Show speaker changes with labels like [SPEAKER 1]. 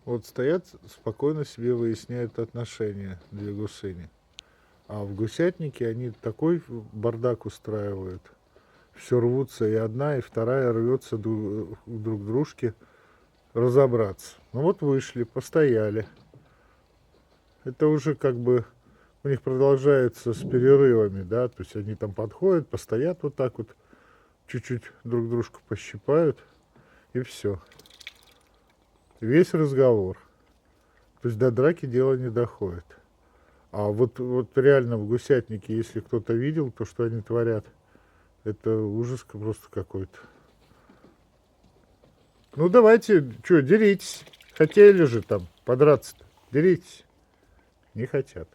[SPEAKER 1] Вот стоят, спокойно себе выясняют отношения две гусыни. А в гусятнике они такой бардак устраивают. Все рвутся, и одна, и вторая рвется друг к дружке разобраться. Ну вот вышли, постояли. Это уже как бы у них продолжается с перерывами, да, то есть они там подходят, постоят вот так вот, чуть-чуть друг дружку пощипают, и все. Весь разговор. То есть до драки дело не доходит. А вот реально в гусятнике, если кто-то видел то, что они творят, это ужас просто какой-то. Ну давайте, что, деритесь. Хотели же там подраться-то. Деритесь. Не хотят.